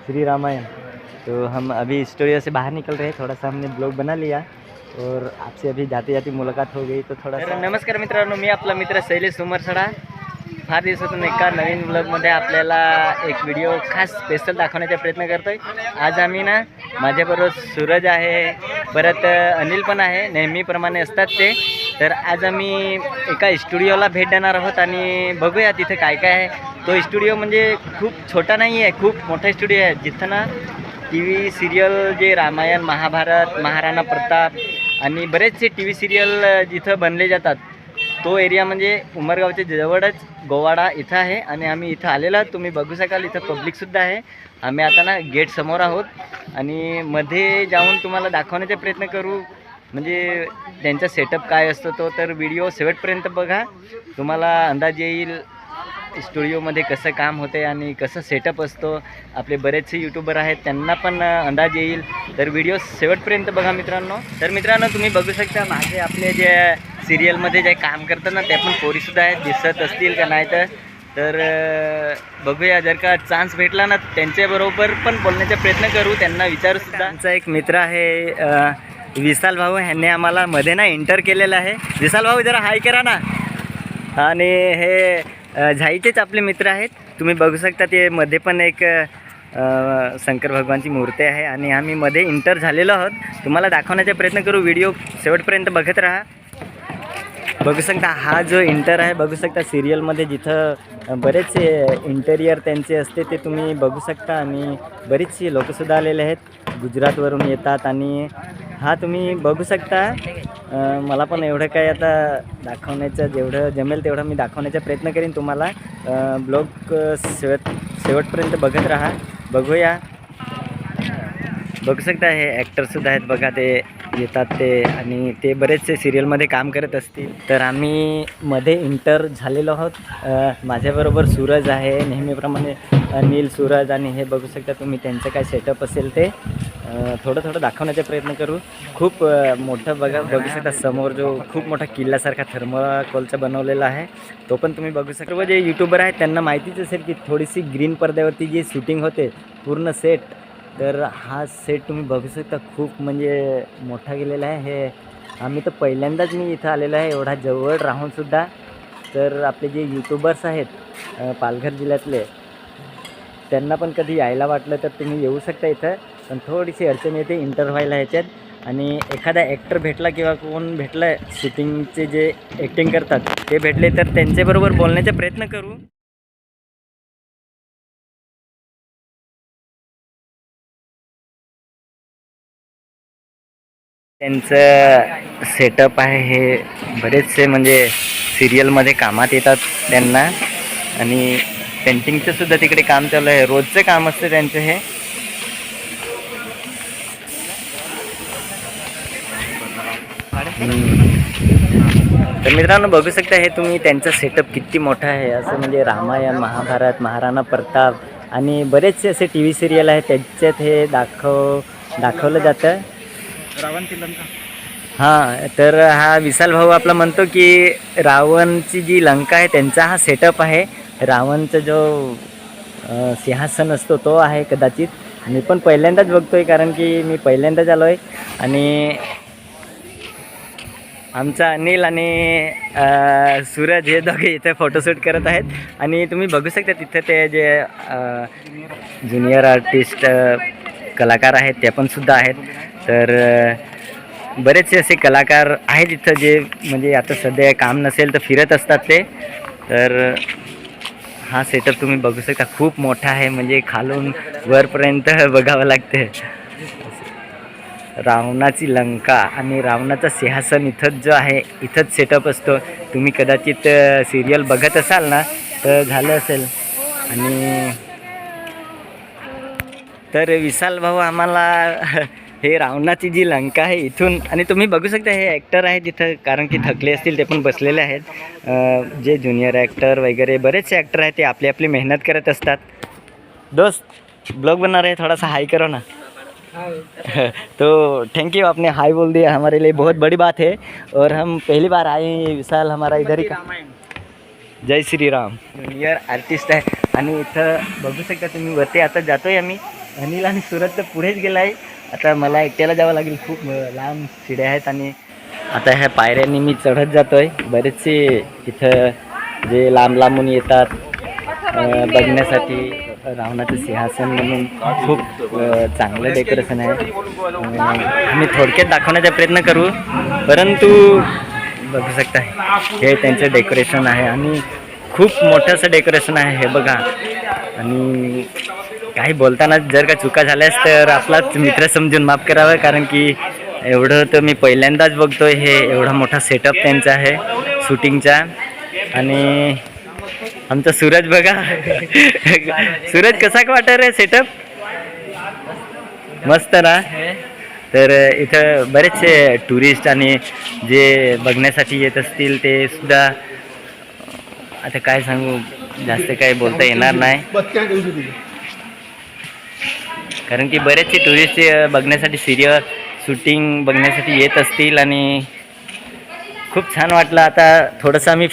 श्री रामायण। तो हम अभी स्टूडियो से बाहर निकल रहे हैं, थोड़ा सा हमने ब्लॉग बना लिया और आपसे अभी जाते जाते मुलाकात हो गई तो थोड़ा सा। नमस्कार मित्रांनो, मी आपला मित्र शैलेश सुमरसडा। फार दिवसातून एका नवीन ब्लॉगमध्ये आपल्याला एक व्हिडिओ खास स्पेशल दाखवण्याचा प्रयत्न करतोय। आज आम्ही ना, माझ्याबरोबर सूरज आहे, परत अनिल पण आहे, नेहमीप्रमाणे असतात ते। तर आज आम्ही एका स्टुडिओला भेट देणार आहोत आणि बघूया तिथे काय काय आहे। तो स्टुडिओ म्हणजे खूप छोटा नाही आहे, खूप मोठा स्टुडिओ आहे, जिथं ना TV सिरियल जे रामायण, महाभारत, महाराणा प्रताप आणि बरेचसे TV सिरियल जिथं बनले जातात, तो एरिया म्हणजे उमरगावच्या जवळच गोवाडा इथं आहे। आणि आम्ही इथं आलेलो आहोत, तुम्ही बघू शकाल इथं पब्लिकसुद्धा आहे। आम्ही आता ना गेट समोर आहोत आणि मध्ये जाऊन तुम्हाला दाखवण्याचा प्रयत्न करू, म्हणजे त्यांचा सेटअप काय असतो तो। तर व्हिडिओ शेवटपर्यंत बघा, तुम्हाला अंदाज येईल स्टुडिओमध्ये कसं काम होते आणि कसं सेटअप असतो। आपले बरेचसे यूट्यूबर आहेत, त्यांना पण अंदाज येईल, तर व्हिडिओ शेवटपर्यंत बघा मित्रांनो। तर मित्रांनो, तुम्ही बघू शकता माझे आपले जे सिरियलमध्ये जे काम करतात ना, ते पण पोरीसुद्धा आहेत, दिसत असतील का नाही तर बघूया, जर का चान्स भेटला ना त्यांच्याबरोबर पण बोलण्याचा प्रयत्न करू, त्यांना विचारूसुद्धा। आमचा एक मित्र आहे विशाल भाऊ, ह्यांनी आम्हाला मध्ये ना एंटर केलेलं आहे। विशाल भाऊ जरा हाय करा ना। आणि हे झाईचेच आपले मित्र आहेत, तुम्ही बघू शकता ते मध्ये पण एक शंकर भगवानची मूर्ती आहे आणि आम्ही मध्ये एंटर झालेलो आहोत। तुम्हाला दाखवण्याचा प्रयत्न करू, व्हिडिओ शेवटपर्यंत बघत राहा। बघू शकता हा जो इंटर आहे, बघू शकता सिरियलमध्ये जिथं बरेचसे इंटेरियर त्यांचे असते ते तुम्ही बघू शकता। आणि बरीचशी लोकंसुद्धा आलेले आहेत, गुजरातवरून येतात। आणि हा तुम्ही बघू शकता, मला पण एवढं काय आता दाखवण्याचं, जेवढं जमेल तेवढं मी दाखवण्याचा प्रयत्न करीन तुम्हाला। ब्लॉग शेवटपर्यंत बघत राहा, बघूया। बघू शकता हे ॲक्टरसुद्धा आहेत बघा, ते येतात ते आणि ते बरेचसे सिरियलमध्ये काम करत असतील। तर आम्ही मध्ये इंटर झालेलो आहोत, माझ्याबरोबर सूरज आहे, नेहमीप्रमाणे अनिल, सूरज। आणि हे बघू शकता तुम्ही त्यांचं काय सेटअप असेल ते थोडं दाखवण्याचा प्रयत्न करू। खूप मोठं बघू शकता समोर जो खूप मोठा किल्ल्यासारखा थर्माकोलचा बनवलेला आहे, तो पण तुम्ही बघू शकता। सर्व जे यूट्यूबर आहेत त्यांना माहितीच असेल की थोडीशी ग्रीन पडद्यावरती जी शूटिंग होते पूर्ण सेट, तर हा सेट तुम्ही बघू शकता खूप म्हणजे मोठा गेलेला आहे। हे आम्ही तर पहिल्यांदाच मी इथं आलेलो आहे, एवढा जवळ राहूनसुद्धा। तर आपले जे यूट्यूबर्स आहेत पालघर जिल्ह्यातले, त्यांना पण कधी यायला वाटलं तर तुम्ही येऊ शकता इथं, पण थोडीशी अडचण येते इंटर व्हायला ह्याच्यात। आणि एखादा ॲक्टर भेटला किंवा कोण भेटलं शूटिंगचे जे ॲक्टिंग करतात ते भेटले तर त्यांच्याबरोबर बोलण्याचा प्रयत्न करू। त्यांचं सेटअप आहे हे, बरेचसे म्हणजे सिरियलमध्ये कामात येतात त्यांना। आणि पेंटिंगचं सुद्धा तिकडे काम चालू आहे, रोजचं काम असतं त्यांचं हे। तर मित्रांनो बघू शकता हे तुम्ही, त्यांचा सेटअप किती मोठा आहे, असं म्हणजे रामायण, महाभारत, महाराणा प्रताप आणि बरेचसे असे TV सिरियल आहेत, त्याच्यात हे दाखवलं जातं। रावणची लंका। हां, तर हा विशाल भाऊ आपला म्हणतो की रावणची जी लंका आहे त्यांचा हा सेटअप आहे। रावणचा जो सिंहासन असतो तो आहे कदाचित। मी पण पहिल्यांदाच बघतोय, कारण की मी पहिल्यांदाच आलो आहे। आणि आमचा अनिल आणि सूरज हे दोघे इथे फोटोशूट करत आहेत। आणि तुम्ही बघू शकता तिथे ते जे ज्युनियर आर्टिस्ट कलाकार आहेत ते पण सुद्धा आहेत। तर बरेचसे असे कलाकार आहेत इथं जे म्हणजे आता सध्या काम नसेल तर फिरत असतात ते। तर हा सेटअप तुम्ही बघू शकता खूप मोठा आहे, म्हणजे खालून वरपर्यंत बघावं लागते। रावणाची लंका आणि रावणाचा सिंहासन इथंच जो आहे, इथंच सेटअप असतो। तुम्ही कदाचित सिरियल बघत असाल ना तर झालं असेल। आणि तर विशाल भाऊ आम्हाला हे रावणाची जी लंका आहे इथून, आणि तुम्ही बघू शकता हे ॲक्टर आहेत तिथं, कारण की थकले असतील ते पण बसलेले आहेत। जे ज्युनियर ॲक्टर वगैरे बरेचसे ॲक्टर आहेत ते आपली आपली मेहनत करत असतात। दोस्त ब्लॉग बना रहे, थोड़ा सा हाई करो ना। तो थैंक यू, आपने हाई बोल दिया, हमारे लिए बहुत बड़ी बात है। और हम पहली बार आए हैं, विशाल हमारा इधर ही का। जय श्री राम ज्युनियर आर्टिस्ट आहे। आणि इथं बघू शकता तुम्ही, वरती आता जातोय आम्ही अनिल आणि सूरज तर पुढेच गेला आहे. आता मला एकट्याला जावं लागेल. खूप लांब शिड्या आहेत आणि आता ह्या पायऱ्यांनी मी चढत जातो आहे. बरेचसे इथं जे लांब लांबून येतात बघण्यासाठी. रावणाचं सिंहासन म्हणून खूप चांगलं डेकोरेशन आहे. मी थोडक्यात दाखवण्याचा प्रयत्न करू, परंतु बघू शकता हे त्यांचं डेकोरेशन आहे आणि खूप मोठं असं डेकोरेशन आहे हे बघा. आणि काही बोलताना जर का चुका झाल्यास तर आपलाच मित्र समजून माफ करावं, कारण की एवढं तर मी पहिल्यांदाच बघतोय. हे एवढा मोठा सेटअप त्यांचा आहे शूटिंगचा. आणि आमचा सूरज बघा. सूरज कसा का वाटत रे सेटअप? मस्त ना. तर इथं बरेचसे टुरिस्ट आणि जे बघण्यासाठी येत असतील ते सुद्धा, आता काय सांगू, जास्त काही बोलता येणार नाही, कारण की बरेचसे टुरिस्ट बघण्यासाठी सिरियल शूटिंग बघण्यासाठी येत असतील. आणि खूप छान वाटलं. आता थोडंसं आम्ही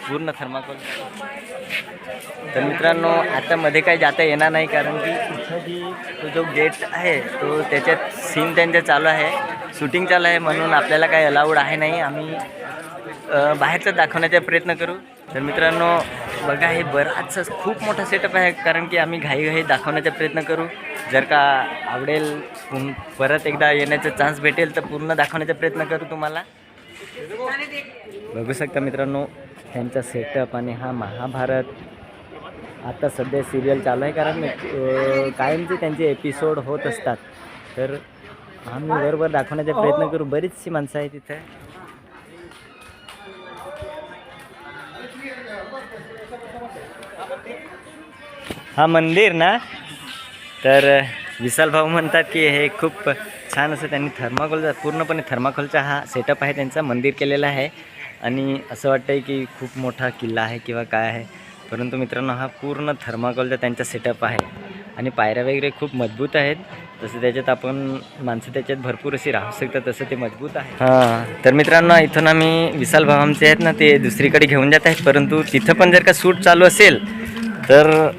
पूर्ण थर्माकोल. तर मित्रांनो, आता मध्ये काही जाता येणार नाही, कारण की इथं जी तो जो गेट आहे तो त्याच्यात सीन त्यांचं चालू आहे, शूटिंग चालू आहे, म्हणून आपल्याला काही अलाउड आहे नाही. आम्ही बाहेरचं दाखवण्याचा प्रयत्न करू. तर मित्रांनो बघा, हे बराच खूप मोठा सेटअप आहे, कारण की आम्ही घाई दाखवण्याचा प्रयत्न करू. जर का आवडेल, परत एकदा येण्याचा चान्स भेटेल तर पूर्ण दाखवण्याचा प्रयत्न करू तुम्हाला. बघू शकता मित्रांनो त्यांचा सेटअप. आणि हा महाभारत आता सध्या सिरियल चालू आहे, कारण कायमचे त्यांचे एपिसोड होत असतात. तर आम्ही बरोबर दाखवण्याचा प्रयत्न करू. बरीचशी माणसं आहेत तिथे. हा मंदिर ना. तर विशाल भाऊ म्हणतात की हे खूप छान असं त्यांनी थर्माकोलचा, पूर्णपणे थर्माकोलचा हा सेटअप आहे त्यांचा, मंदिर केलेला आहे. आणि असं वाटतं आहे की खूप मोठा किल्ला आहे किंवा काय आहे, परंतु मित्रांनो हा पूर्ण थर्माकोलचा त्यांचा सेटअप आहे. आणि पायऱ्या वगैरे खूप मजबूत आहेत, जसं त्याच्यात आपण माणसं त्याच्यात भरपूर अशी राहू शकतात तसं ते मजबूत आहे. हां, तर मित्रांनो इथून आम्ही विशाल भाऊ आमचे आहेत ना, ते दुसरीकडे घेऊन जात आहेत, परंतु तिथं पण जर का शूट चालू असेल तर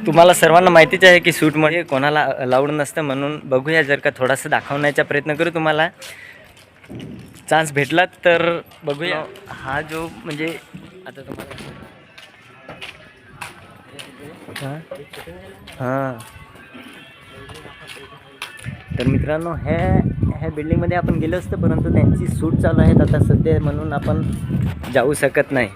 तुम्हाला सर्वांना माहितीच आहे की शूटमध्ये कोणाला अलाउड नसतं. म्हणून बघूया, जर का थोडासा दाखवण्याचा प्रयत्न करू, तुम्हाला चान्स भेटला तर बघूया. हा जो म्हणजे आता तुम्हाला हां, तर मित्रांनो ह्या बिल्डिंगमध्ये आपण गेलो असतं, परंतु त्यांची शूट चालू आहेत आता सध्या, म्हणून आपण जाऊ शकत नाही.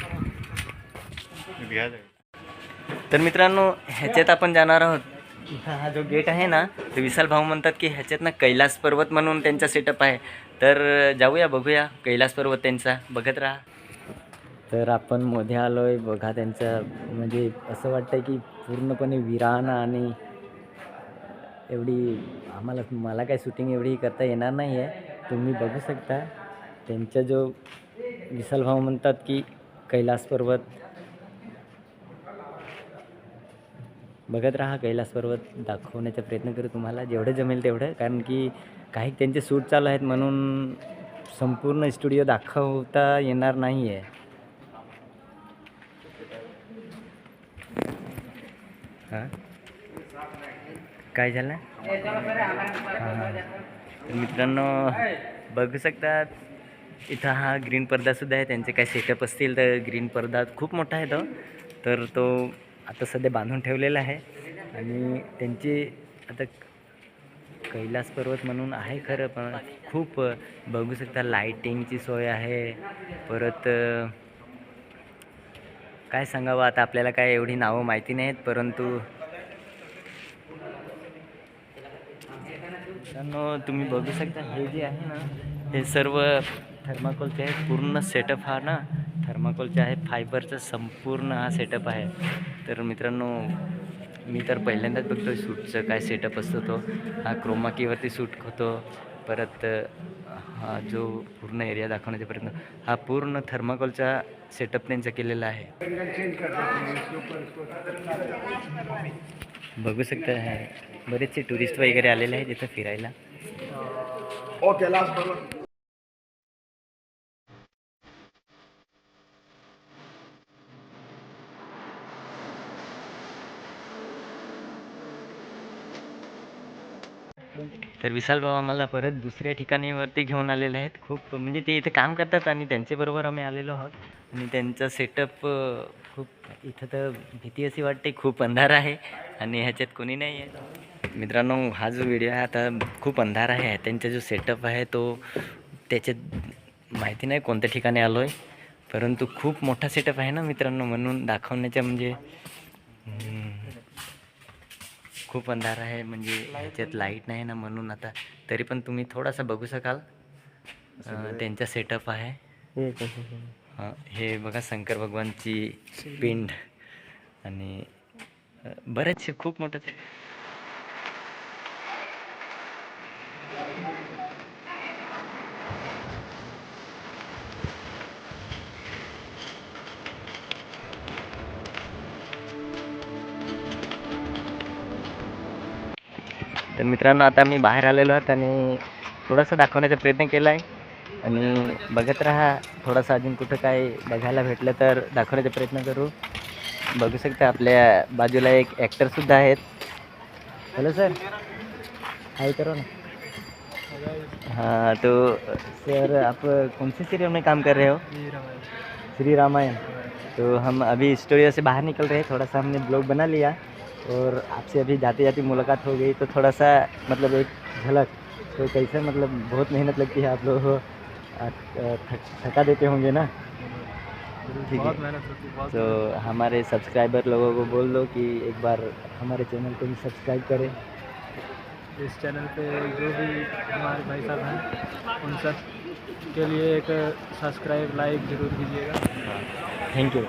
तर मित्रांनो ह्याच्यात आपण जाणार आहोत इथं हा जो गेट आहे ना, तर विशाल भाऊ म्हणतात की ह्याच्यात ना कैलास पर्वत म्हणून त्यांचा सेटअप आहे. तर जाऊया बघूया कैलास पर्वत त्यांचा, बघत राहा. तर आपण मध्ये आलो आहे बघा, त्यांचं म्हणजे असं वाटतं की पूर्णपणे विरान आणि एवढी मला काय शूटिंग एवढी करता येणार नाही आहे. तुम्ही बघू शकता त्यांचा जो विशाल भाऊ म्हणतात की कैलास पर्वत, बघत राहा. कैलास पर्वत दाखवण्याचा प्रयत्न करू तुम्हाला जेवढं जमेल तेवढं, कारण की काही त्यांचे शूट चालू आहेत म्हणून संपूर्ण स्टुडिओ दाखवता येणार नाही आहे. हां काय झालं? हां तर मित्रांनो बघू शकतात इथं हा ग्रीन पडदासुद्धा आहे. त्यांचे काय सेटअप असतील तर ग्रीन पडदा खूप मोठा आहे तो, तर तो आता सध्या बांधून ठेवलेला आहे. आणि त्यांची आता कैलास पर्वत म्हणून आहे खरं, पण खूप बघू शकता लाईटिंगची सोय आहे. परत काय सांगावं आता, आपल्याला काय एवढी नावं माहिती नाहीत, परंतु तुम्ही बघू शकता हे जे आहे ना, हे सर्व थर्माकोलचे आहे. पूर्ण सेटअप हा ना थर्माकोलचे आहे, फायबरचा संपूर्ण हा सेटअप आहे. तर मित्रांनो मी तर पहिल्यांदाच बघतो शूटचं काय सेटअप असतो. तो हा क्रोमाकीवरती शूट होतो. परत हा जो पूर्ण एरिया दाखवण्याचा प्रयत्न, हा पूर्ण थर्माकोलचा सेटअप त्यांचा केलेला आहे. बघू शकता आहे बरेचसे टुरिस्ट वगैरे आलेले आहेत इथं फिरायला. ओके लास्ट बरोबर. तर विशाल भाऊ आम्हाला परत दुसऱ्या ठिकाणीवरती घेऊन आलेले आहेत. खूप म्हणजे ते इथे काम करतात आणि त्यांच्याबरोबर आम्ही आलेलो आहोत. आणि त्यांचा सेटअप खूप, इथं तर भीती अशी वाटते, खूप अंधार आहे आणि ह्याच्यात कोणी नाही आहे. मित्रांनो हा जो व्हिडिओ आहे आता खूप अंधार आहे. त्यांचा जो सेटअप आहे तो त्याच्यात माहिती नाही कोणत्या ठिकाणी आलो आहे, परंतु खूप मोठा सेटअप आहे ना मित्रांनो, म्हणून दाखवण्याच्या म्हणजे खूप अंधार आहे, म्हणजे ह्याच्यात लाईट नाही ना, म्हणून आता तरी पण तुम्ही थोडासा बघू शकाल. त्यांचा सेटअप आहे. हे बघा शंकर भगवानची पिंड आणि बरेचसे खूप मोठं. तर मित्रांनो आता मी बाहेर आलेलो आहोत आणि थोडासा दाखवण्याचा प्रयत्न केला आहे. आणि बघत राहा, थोडासा अजून कुठं काय बघायला भेटलं तर दाखवण्याचा प्रयत्न करू. बघू शकता आपल्या बाजूला एक ॲक्टरसुद्धा आहेत. हेलो सर, हाय करो ना. हाँ तो सर आप कौन से सीरियल में काम कर रहे हो? श्री रामायण। तो हम अभी स्टूडियो से बाहर निकल रहे हैं, थोड़ा सा हमने ब्लॉग बना लिया और आपसे अभी जाते जाते मुलाकात हो गई, तो थोड़ा सा मतलब एक झलक, तो कैसे मतलब बहुत मेहनत लगती है, आप लोग थका देते होंगे ना? ठीक है, तो हमारे सब्सक्राइबर लोगों को बोल दो कि एक बार हमारे चैनल को भी सब्सक्राइब करें। इस चैनल पे जो भी हमारे भाई साहब हैं उन सब के लिए एक सब्सक्राइब लाइक ज़रूर कीजिएगा। Thank you.